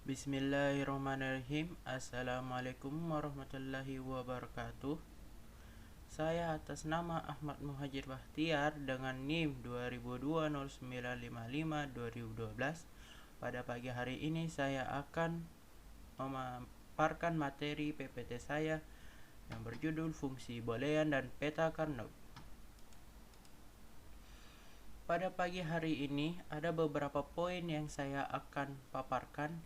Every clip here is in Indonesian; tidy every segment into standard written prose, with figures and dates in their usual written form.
Bismillahirrahmanirrahim. Assalamualaikum warahmatullahi wabarakatuh. Saya atas nama Ahmad Muhajir Bahtiar dengan NIM 20020955-2012. Pada pagi hari ini saya akan memaparkan materi PPT saya yang berjudul Fungsi Boolean dan Peta Carnot. Pada pagi hari ini ada beberapa poin yang saya akan paparkan.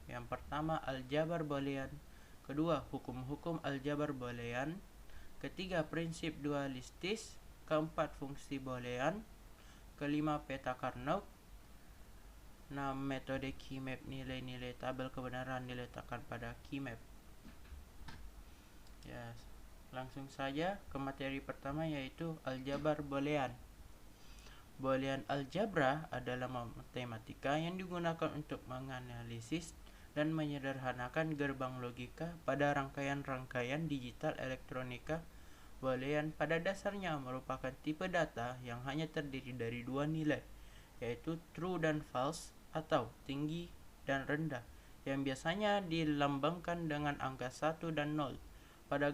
Yang pertama, aljabar boolean. Kedua, hukum-hukum aljabar boolean. Ketiga, prinsip dualistis. Keempat, fungsi boolean. Kelima, peta Carnot. 6. Metode keymap. Nilai-nilai tabel kebenaran diletakkan pada keymap. Langsung saja ke materi pertama, yaitu aljabar boolean. Boolean algebra adalah matematika yang digunakan untuk menganalisis dan menyederhanakan gerbang logika pada rangkaian-rangkaian digital elektronika. Boolean pada dasarnya merupakan tipe data yang hanya terdiri dari dua nilai, yaitu true dan false atau tinggi dan rendah, yang biasanya dilambangkan dengan angka 1 dan 0. Pada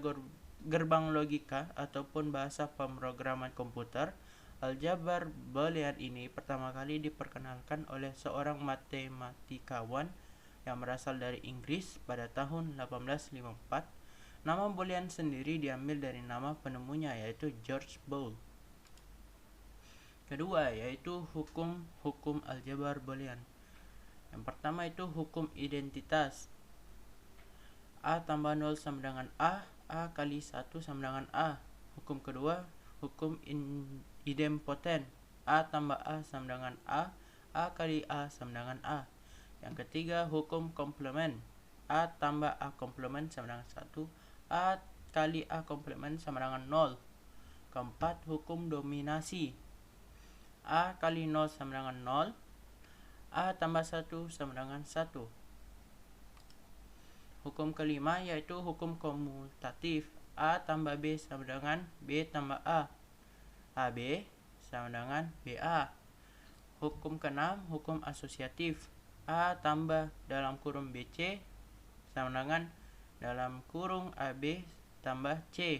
gerbang logika ataupun bahasa pemrograman komputer, aljabar boolean ini pertama kali diperkenalkan oleh seorang matematikawan yang berasal dari Inggris pada tahun 1854. Nama boolean sendiri diambil dari nama penemunya, yaitu George Boole. Kedua, yaitu hukum aljabar boolean. Yang pertama itu hukum identitas. A tambah 0 sama dengan A kali 1 sama dengan A. Hukum kedua, hukum idempoten. A tambah A sama dengan A kali A sama dengan A. Yang ketiga, hukum komplement. A tambah A komplement sama dengan 1. A kali A komplement sama dengan 0. Keempat, hukum dominasi. A kali 0 sama dengan 0. A tambah 1 sama dengan 1. Hukum kelima yaitu hukum komutatif. A tambah B sama dengan B tambah A. AB sama dengan BA. Hukum keenam, hukum asosiatif. A tambah dalam kurung BC sama dengan dalam kurung AB tambah C.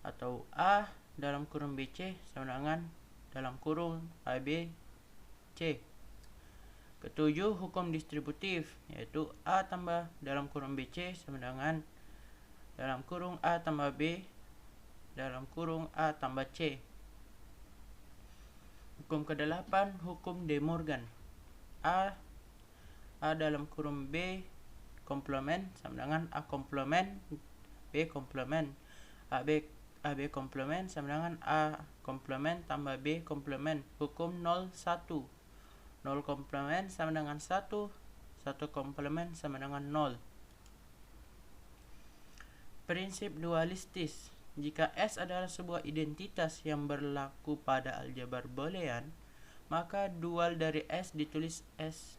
Atau A dalam kurung BC sama dengan dalam kurung AB C. Ketujuh, hukum distributif, yaitu A tambah dalam kurung BC sama dengan dalam kurung A tambah B dalam kurung A tambah C. Hukum kedelapan, hukum De Morgan. A dalam kurung B komplement sama dengan A komplement B komplement. AB komplement sama dengan A komplement tambah B komplement. Hukum 0, 1. 0 komplement sama dengan 1. 1 komplement sama dengan 0. Prinsip dualistis. Jika S adalah sebuah identitas yang berlaku pada aljabar boolean, maka dual dari S ditulis S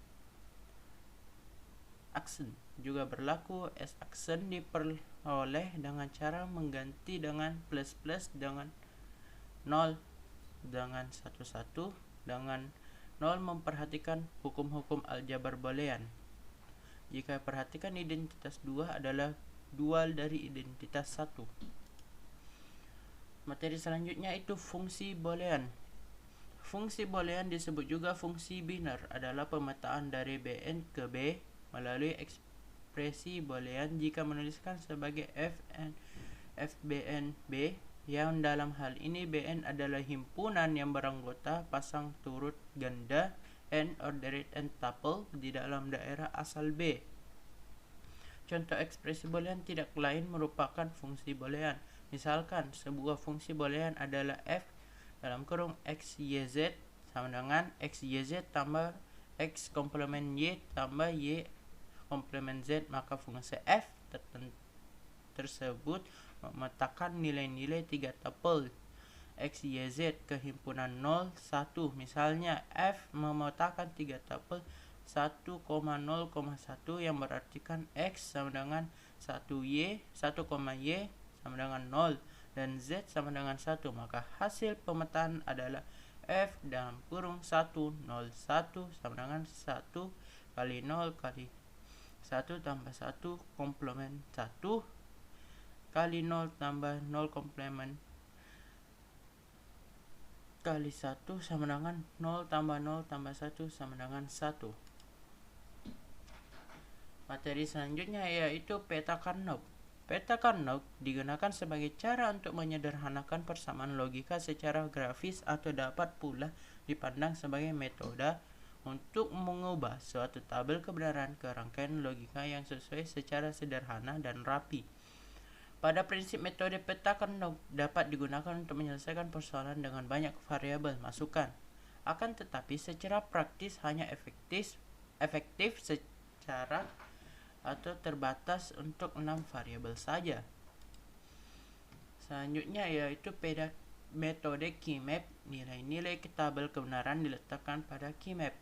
aksen. Juga berlaku. S aksen diperoleh dengan cara mengganti dengan plus dengan 0 dengan 1 dengan 0 memperhatikan hukum-hukum aljabar boolean. Jika perhatikan identitas 2 adalah dual dari identitas 1. Materi selanjutnya itu fungsi boolean. Fungsi boolean disebut juga fungsi biner, adalah pemetaan dari Bn ke B melalui ekspresi boolean jika menuliskan sebagai Fbn B, yang dalam hal ini Bn adalah himpunan yang beranggota pasang turut ganda n ordered n tuple di dalam daerah asal B. Contoh ekspresi boolean tidak lain merupakan fungsi boolean. Misalkan sebuah fungsi boolean adalah f dalam kurung x y z sama dengan x y z tambah x komplement y tambah y komplement z, maka fungsi f tersebut memetakan nilai-nilai 3 tuple x y z ke himpunan 0, 1. Misalnya f memetakan 3 tuple 1,0,1 yang berartikan x sama dengan 1y sama dengan 0 dan z sama dengan 1, maka hasil pemetaan adalah f dalam kurung 1, 0, 1 sama dengan 1 kali 0 kali 1 tambah 1 komplement 1 kali 0 tambah 0 komplement kali 1 sama dengan 0 tambah 0 tambah 1 sama dengan 1. Materi selanjutnya yaitu peta Carnot. Peta Carnot digunakan sebagai cara untuk menyederhanakan persamaan logika secara grafis atau dapat pula dipandang sebagai metode untuk mengubah suatu tabel kebenaran ke rangkaian logika yang sesuai secara sederhana dan rapi. Pada prinsip metode peta Carnot dapat digunakan untuk menyelesaikan persoalan dengan banyak variabel masukan. Akan tetapi secara praktis hanya efektif secara atau terbatas untuk 6 variabel saja. Selanjutnya yaitu metode keymap. Nilai-nilai tabel kebenaran diletakkan pada keymap.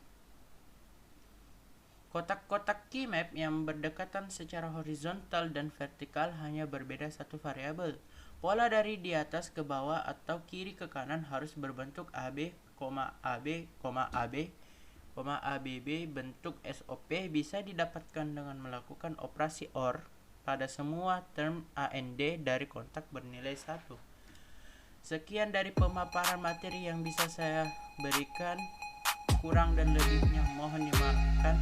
Kotak-kotak keymap yang berdekatan secara horizontal dan vertikal hanya berbeda satu variabel. Pola dari di atas ke bawah atau kiri ke kanan harus berbentuk AB, AB, AB, ABB. Bentuk SOP bisa didapatkan dengan melakukan operasi OR pada semua term AND dari kotak bernilai 1. Sekian dari pemaparan materi yang bisa saya berikan. Kurang dan lebihnya mohon dimaafkan.